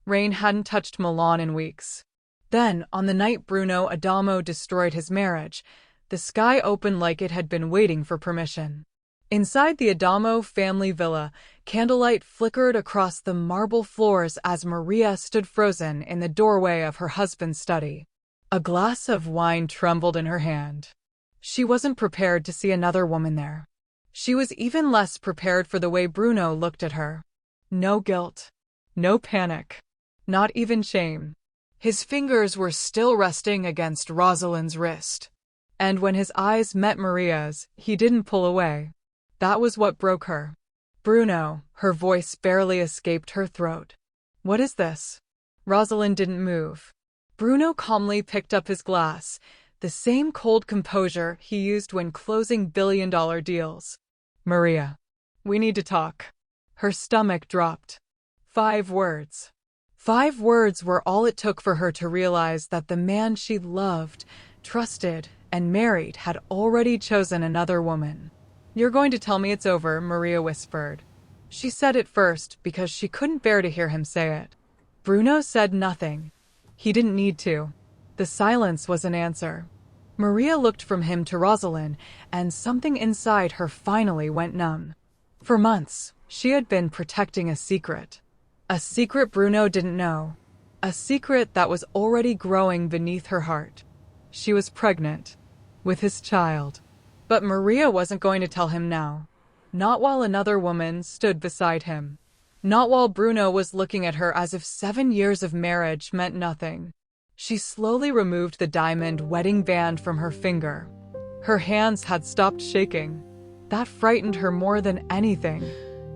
Rain hadn't touched Milan in weeks. Then, on the night Bruno Adamo destroyed his marriage, the sky opened like it had been waiting for permission. Inside the Adamo family villa, candlelight flickered across the marble floors as Maria stood frozen in the doorway of her husband's study. A glass of wine trembled in her hand. She wasn't prepared to see another woman there. She was even less prepared for the way Bruno looked at her. No guilt. No panic. Not even shame. His fingers were still resting against Rosalyn's wrist. And when his eyes met Maria's, he didn't pull away. That was what broke her. Bruno, her voice barely escaped her throat. What is this? Rosalyn didn't move. Bruno calmly picked up his glass, the same cold composure he used when closing billion-dollar deals. Maria, we need to talk. Her stomach dropped. 5 words. 5 words were all it took for her to realize that the man she loved, trusted, and married had already chosen another woman. You're going to tell me it's over, Maria whispered. She said it first because she couldn't bear to hear him say it. Bruno said nothing. He didn't need to. The silence was an answer. Maria looked from him to Rosalyn, and something inside her finally went numb. For months, she had been protecting a secret. A secret Bruno didn't know. A secret that was already growing beneath her heart. She was pregnant. With his child. But Maria wasn't going to tell him now. Not while another woman stood beside him. Not while Bruno was looking at her as if 7 years of marriage meant nothing. She slowly removed the diamond wedding band from her finger. Her hands had stopped shaking. That frightened her more than anything.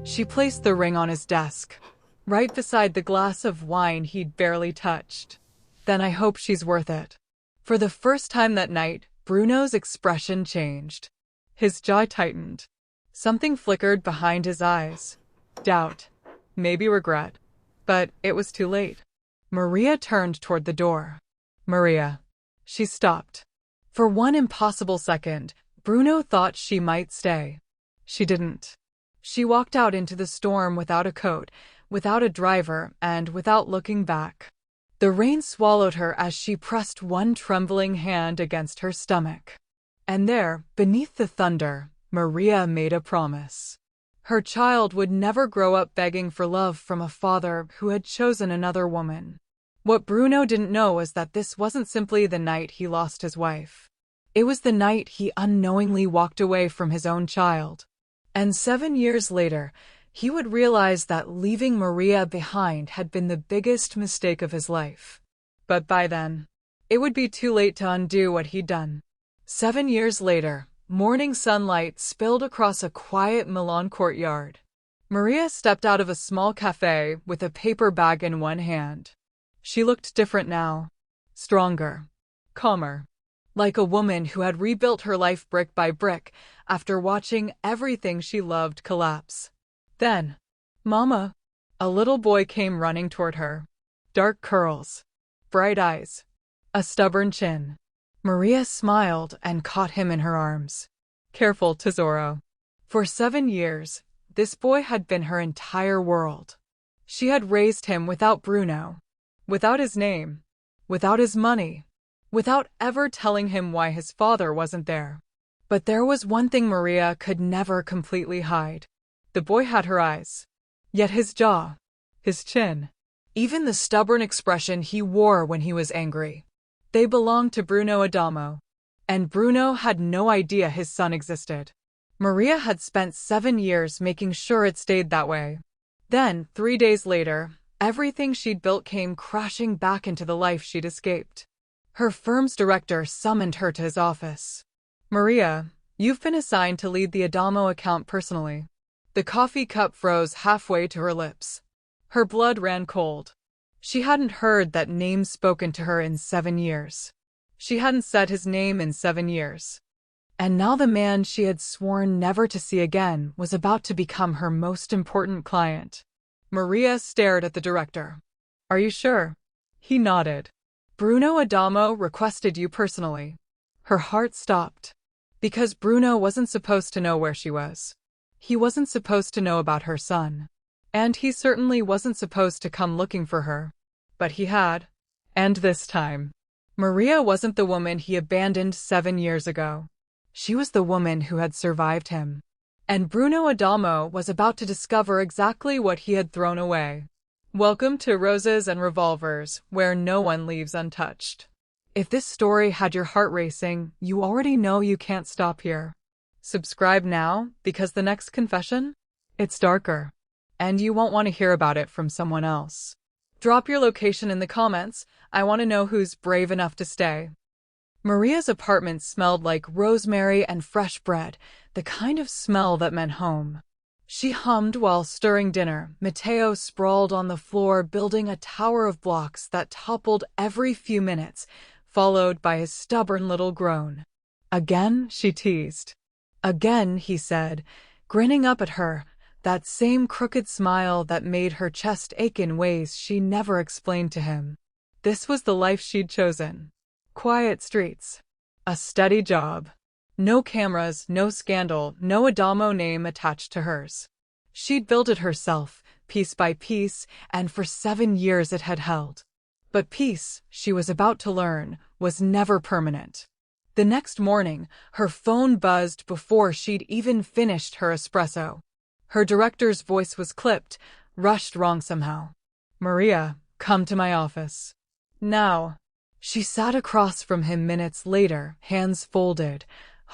She placed the ring on his desk, right beside the glass of wine he'd barely touched. Then I hope she's worth it. For the first time that night, Bruno's expression changed. His jaw tightened. Something flickered behind his eyes. Doubt. Maybe regret. But it was too late. Maria turned toward the door. Maria. She stopped. For one impossible second, Bruno thought she might stay. She didn't. She walked out into the storm without a coat, without a driver, and without looking back. The rain swallowed her as she pressed one trembling hand against her stomach. And there, beneath the thunder, Maria made a promise. Her child would never grow up begging for love from a father who had chosen another woman. What Bruno didn't know was that this wasn't simply the night he lost his wife. It was the night he unknowingly walked away from his own child. And 7 years later, he would realize that leaving Maria behind had been the biggest mistake of his life. But by then, it would be too late to undo what he'd done. 7 years later, morning sunlight spilled across a quiet Milan courtyard. Maria stepped out of a small cafe with a paper bag in one hand. She looked different now. Stronger. Calmer. Like a woman who had rebuilt her life brick by brick after watching everything she loved collapse. Then, Mama, a little boy came running toward her. Dark curls. Bright eyes. A stubborn chin. Maria smiled and caught him in her arms. Careful, Tesoro. For 7 years, this boy had been her entire world. She had raised him without Bruno. Without his name. Without his money. Without ever telling him why his father wasn't there. But there was one thing Maria could never completely hide. The boy had her eyes. Yet his jaw. His chin. Even the stubborn expression he wore when he was angry. They belonged to Bruno Adamo. And Bruno had no idea his son existed. Maria had spent 7 years making sure it stayed that way. Then, 3 days later, everything she'd built came crashing back into the life she'd escaped. Her firm's director summoned her to his office. Maria, you've been assigned to lead the Adamo account personally. The coffee cup froze halfway to her lips. Her blood ran cold. She hadn't heard that name spoken to her in 7 years. She hadn't said his name in 7 years. And now the man she had sworn never to see again was about to become her most important client. Maria stared at the director. Are you sure? He nodded. Bruno Adamo requested you personally. Her heart stopped. Because Bruno wasn't supposed to know where she was. He wasn't supposed to know about her son. And he certainly wasn't supposed to come looking for her. But he had. And this time, Maria wasn't the woman he abandoned 7 years ago. She was the woman who had survived him. And Bruno Adamo was about to discover exactly what he had thrown away. Welcome to Roses and Revolvers, where no one leaves untouched. If this story had your heart racing, you already know you can't stop here. Subscribe now, because the next confession? It's darker. And you won't want to hear about it from someone else. Drop your location in the comments. I want to know who's brave enough to stay. Maria's apartment smelled like rosemary and fresh bread, the kind of smell that meant home. She hummed while stirring dinner. Mateo sprawled on the floor, building a tower of blocks that toppled every few minutes, followed by his stubborn little groan. Again, she teased. Again, he said, grinning up at her, that same crooked smile that made her chest ache in ways she never explained to him. This was the life she'd chosen. Quiet streets. A steady job. No cameras, no scandal, no Adamo name attached to hers. She'd built it herself, piece by piece, and for 7 years it had held. But peace, she was about to learn, was never permanent. The next morning, her phone buzzed before she'd even finished her espresso. Her director's voice was clipped, rushed wrong somehow. "Maria, come to my office. Now." She sat across from him minutes later, hands folded,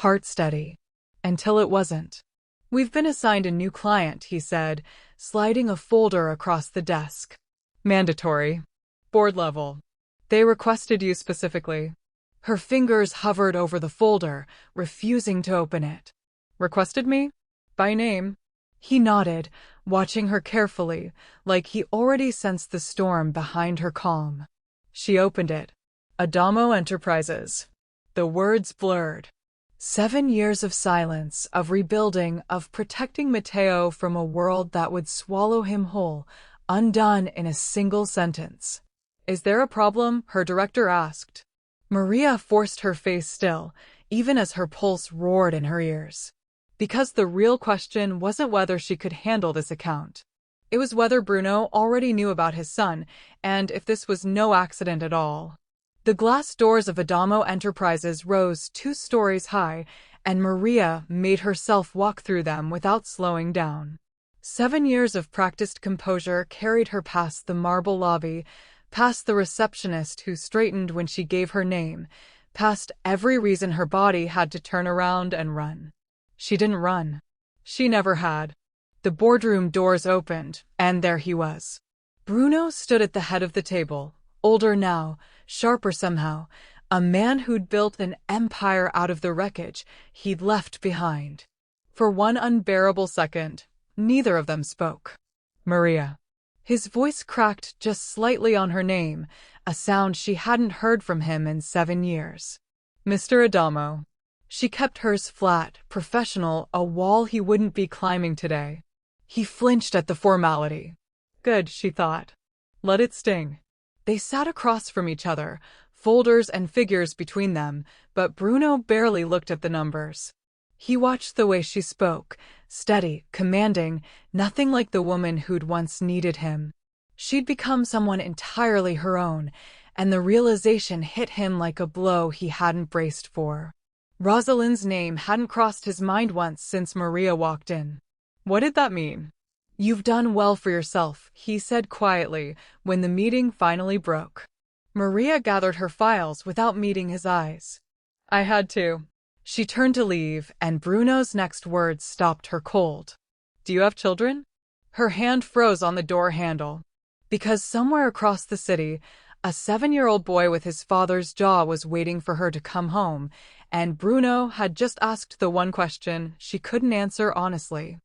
heart steady. Until it wasn't. "We've been assigned a new client," he said, sliding a folder across the desk. "Mandatory. Board level. They requested you specifically." Her fingers hovered over the folder, refusing to open it. "Requested me? By name?" He nodded, watching her carefully, like he already sensed the storm behind her calm. She opened it. Adamo Enterprises. The words blurred. 7 years of silence, of rebuilding, of protecting Mateo from a world that would swallow him whole, undone in a single sentence. "Is there a problem?" her director asked. Maria forced her face still, even as her pulse roared in her ears. Because the real question wasn't whether she could handle this account. It was whether Bruno already knew about his son, and if this was no accident at all. The glass doors of Adamo Enterprises rose 2 stories high, and Maria made herself walk through them without slowing down. 7 years of practiced composure carried her past the marble lobby, past the receptionist who straightened when she gave her name, past every reason her body had to turn around and run. She didn't run. She never had. The boardroom doors opened, and there he was. Bruno stood at the head of the table, older now, sharper somehow, a man who'd built an empire out of the wreckage he'd left behind. For one unbearable second, neither of them spoke. "Maria." His voice cracked just slightly on her name, a sound she hadn't heard from him in 7 years. "Mr. Adamo." She kept hers flat, professional, a wall he wouldn't be climbing today. He flinched at the formality. Good, she thought. Let it sting. They sat across from each other, folders and figures between them, but Bruno barely looked at the numbers. He watched the way she spoke, steady, commanding, nothing like the woman who'd once needed him. She'd become someone entirely her own, and the realization hit him like a blow he hadn't braced for. Rosalyn's name hadn't crossed his mind once since Maria walked in. What did that mean? "You've done well for yourself," he said quietly, when the meeting finally broke. Maria gathered her files without meeting his eyes. "I had to." She turned to leave, and Bruno's next words stopped her cold. "Do you have children?" Her hand froze on the door handle. Because somewhere across the city, a 7-year-old boy with his father's jaw was waiting for her to come home, and Bruno had just asked the one question she couldn't answer honestly.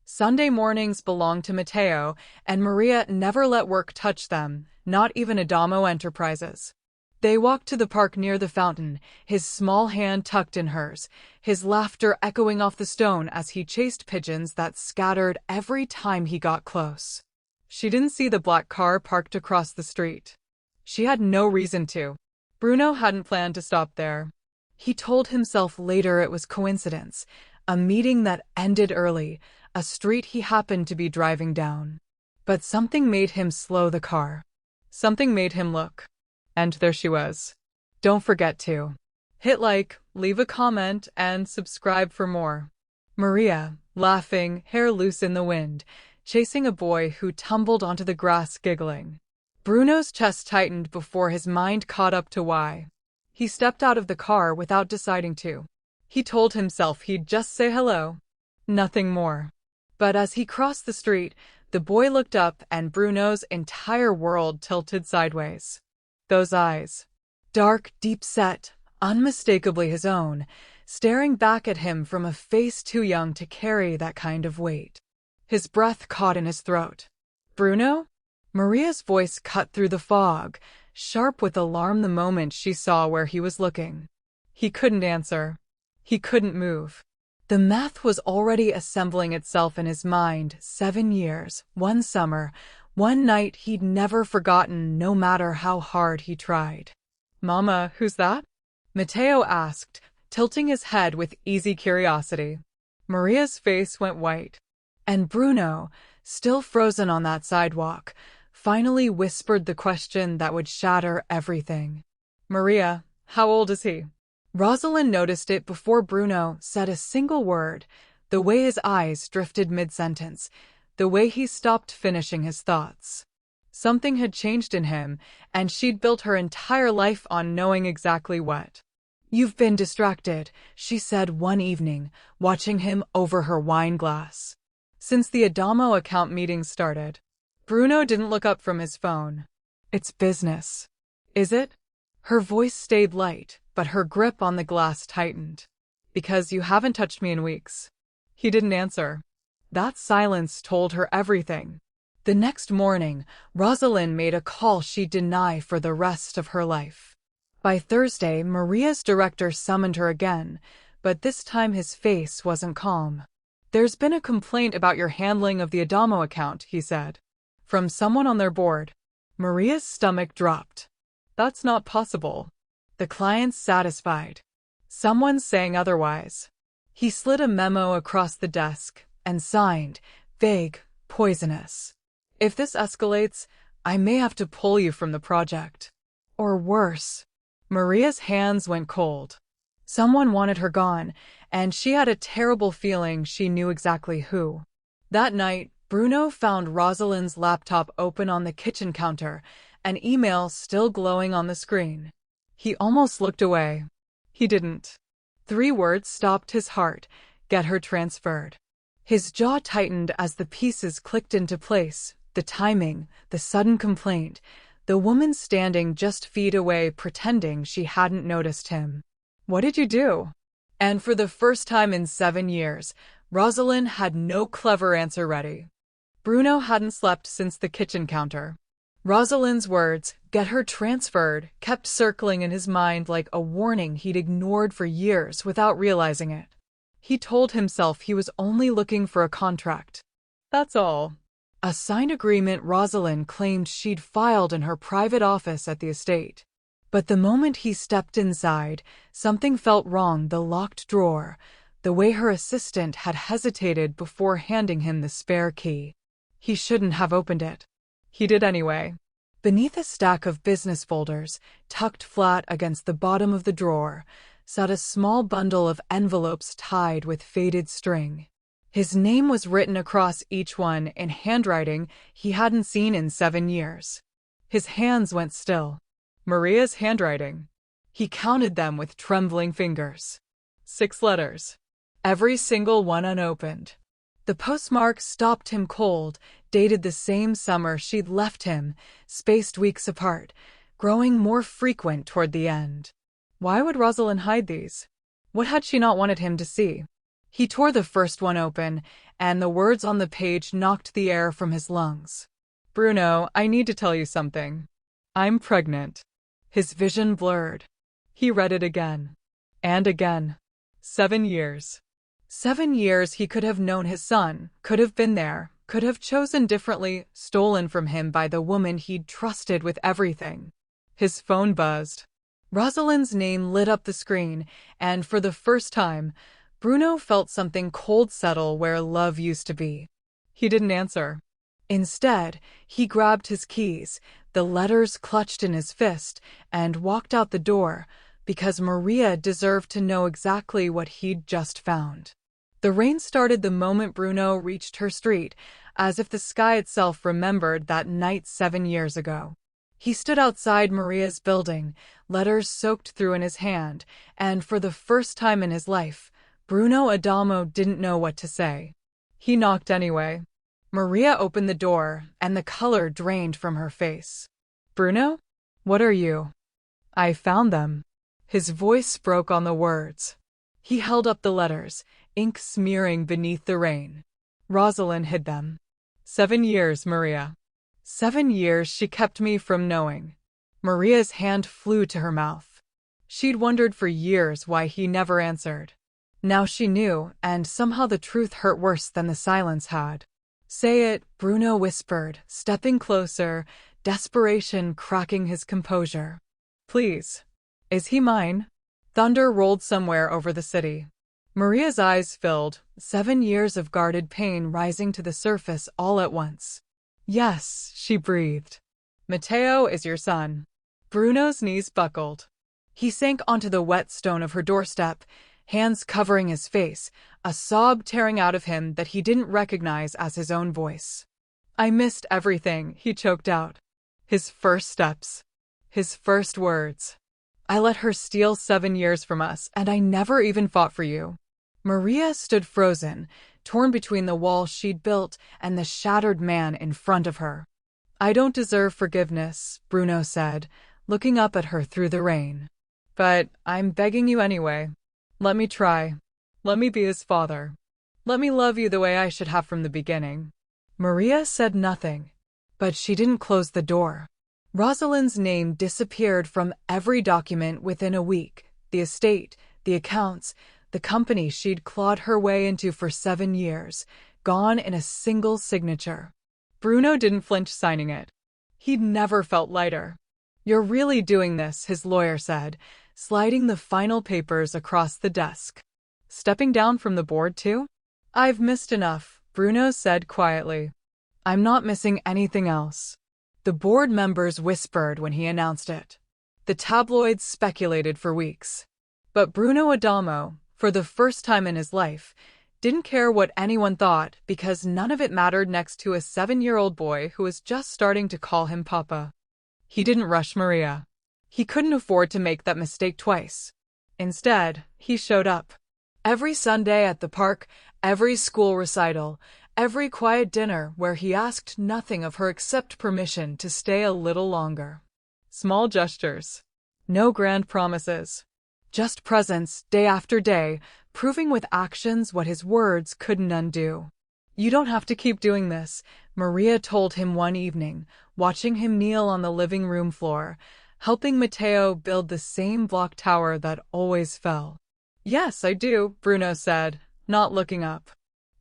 Sunday mornings belonged to Mateo, and Maria never let work touch them, not even Adamo Enterprises. They walked to the park near the fountain, his small hand tucked in hers, his laughter echoing off the stone as he chased pigeons that scattered every time he got close. She didn't see the black car parked across the street. She had no reason to. Bruno hadn't planned to stop there. He told himself later it was coincidence, a meeting that ended early, a street he happened to be driving down. But something made him slow the car. Something made him look. And there she was. Don't forget to hit like, leave a comment, and subscribe for more. Maria, laughing, hair loose in the wind, chasing a boy who tumbled onto the grass giggling. Bruno's chest tightened before his mind caught up to why. He stepped out of the car without deciding to. He told himself he'd just say hello. Nothing more. But as he crossed the street, the boy looked up and Bruno's entire world tilted sideways. Those eyes. Dark, deep-set, unmistakably his own, staring back at him from a face too young to carry that kind of weight. His breath caught in his throat. Bruno? Maria's voice cut through the fog, sharp with alarm the moment she saw where he was looking. He couldn't answer. He couldn't move. The math was already assembling itself in his mind. 7 years, 1 summer, 1 night he'd never forgotten no matter how hard he tried. Mama, who's that? Matteo asked, tilting his head with easy curiosity. Maria's face went white. And Bruno, still frozen on that sidewalk, finally whispered the question that would shatter everything. Maria, how old is he? Rosalyn noticed it before Bruno said a single word, the way his eyes drifted mid-sentence, the way he stopped finishing his thoughts. Something had changed in him, and she'd built her entire life on knowing exactly what. You've been distracted, she said one evening, watching him over her wine glass. Since the Adamo account meeting started. Bruno didn't look up from his phone. It's business. Is it? Her voice stayed light, but her grip on the glass tightened. Because you haven't touched me in weeks. He didn't answer. That silence told her everything. The next morning, Rosalyn made a call she'd deny for the rest of her life. By Thursday, Maria's director summoned her again, but this time his face wasn't calm. There's been a complaint about your handling of the Adamo account, he said. From someone on their board. Maria's stomach dropped. That's not possible. The client's satisfied. Someone's saying otherwise. He slid a memo across the desk and signed, vague, poisonous. If this escalates, I may have to pull you from the project. Or worse. Maria's hands went cold. Someone wanted her gone, and she had a terrible feeling she knew exactly who. That night, Bruno found Rosalyn's laptop open on the kitchen counter, an email still glowing on the screen. He almost looked away. He didn't. 3 words stopped his heart. Get her transferred. His jaw tightened as the pieces clicked into place. The timing, the sudden complaint, the woman standing just feet away pretending she hadn't noticed him. What did you do? And for the first time in 7 years, Rosalyn had no clever answer ready. Bruno hadn't slept since the kitchen counter. Rosalyn's words, get her transferred, kept circling in his mind like a warning he'd ignored for years without realizing it. He told himself he was only looking for a contract. That's all. A signed agreement Rosalyn claimed she'd filed in her private office at the estate. But the moment he stepped inside, something felt wrong. The locked drawer, the way her assistant had hesitated before handing him the spare key. He shouldn't have opened it. He did anyway. Beneath a stack of business folders, tucked flat against the bottom of the drawer, sat a small bundle of envelopes tied with faded string. His name was written across each one in handwriting he hadn't seen in 7 years. His hands went still. Maria's handwriting. He counted them with trembling fingers. 6 letters. Every single one unopened. The postmark stopped him cold, dated the same summer she'd left him, spaced weeks apart, growing more frequent toward the end. Why would Rosalyn hide these? What had she not wanted him to see? He tore the first one open, and the words on the page knocked the air from his lungs. Bruno, I need to tell you something. I'm pregnant. His vision blurred. He read it again. And again. 7 years. 7 years he could have known his son, could have been there, could have chosen differently, stolen from him by the woman he'd trusted with everything. His phone buzzed. Rosalyn's name lit up the screen, and for the first time, Bruno felt something cold settle where love used to be. He didn't answer. Instead, he grabbed his keys, the letters clutched in his fist, and walked out the door, because Maria deserved to know exactly what he'd just found. The rain started the moment Bruno reached her street, as if the sky itself remembered that night 7 years ago. He stood outside Maria's building, letters soaked through in his hand, and for the first time in his life, Bruno Adamo didn't know what to say. He knocked anyway. Maria opened the door, and the color drained from her face. "Bruno? What are you?" "I found them." His voice broke on the words. He held up the letters, ink smearing beneath the rain. "Rosalyn hid them. 7 years, Maria. 7 years she kept me from knowing." Maria's hand flew to her mouth. She'd wondered for years why he never answered. Now she knew, and somehow the truth hurt worse than the silence had. "Say it," Bruno whispered, stepping closer, desperation cracking his composure. "Please. Is he mine?" Thunder rolled somewhere over the city. Maria's eyes filled, 7 years of guarded pain rising to the surface all at once. "Yes," she breathed. "Matteo is your son." Bruno's knees buckled. He sank onto the wet stone of her doorstep, hands covering his face, a sob tearing out of him that he didn't recognize as his own voice. "I missed everything," he choked out. His first steps. His first words. "I let her steal 7 years from us, and I never even fought for you." Maria stood frozen, torn between the wall she'd built and the shattered man in front of her. "I don't deserve forgiveness," Bruno said, looking up at her through the rain. "But I'm begging you anyway. Let me try. Let me be his father. Let me love you the way I should have from the beginning." Maria said nothing, but she didn't close the door. Rosalyn's name disappeared from every document within a week: the estate, the accounts, the company she'd clawed her way into for 7 years, gone in a single signature. Bruno didn't flinch signing it. He'd never felt lighter. "You're really doing this," his lawyer said, sliding the final papers across the desk. "Stepping down from the board too?" "I've missed enough," Bruno said quietly. "I'm not missing anything else." The board members whispered when he announced it. The tabloids speculated for weeks. But Bruno Adamo, for the first time in his life, didn't care what anyone thought because none of it mattered next to a 7-year-old boy who was just starting to call him Papa. He didn't rush Maria. He couldn't afford to make that mistake twice. Instead, he showed up. Every Sunday at the park, every school recital, every quiet dinner where he asked nothing of her except permission to stay a little longer. Small gestures. No grand promises. Just presence, day after day, proving with actions what his words couldn't undo. "You don't have to keep doing this," Maria told him one evening, watching him kneel on the living room floor, helping Matteo build the same block tower that always fell. "Yes, I do," Bruno said, not looking up.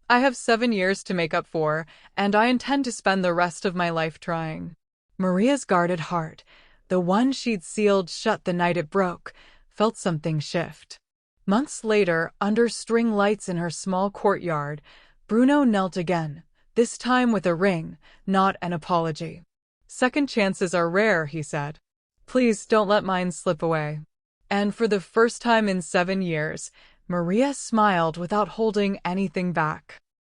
"I have 7 years to make up for, and I intend to spend the rest of my life trying." Maria's guarded heart, the one she'd sealed shut the night it broke, felt something shift. Months later, under string lights in her small courtyard, Bruno knelt again, this time with a ring, not an apology. "Second chances are rare," he said. "Please don't let mine slip away." And for the first time in 7 years, Maria smiled without holding anything back.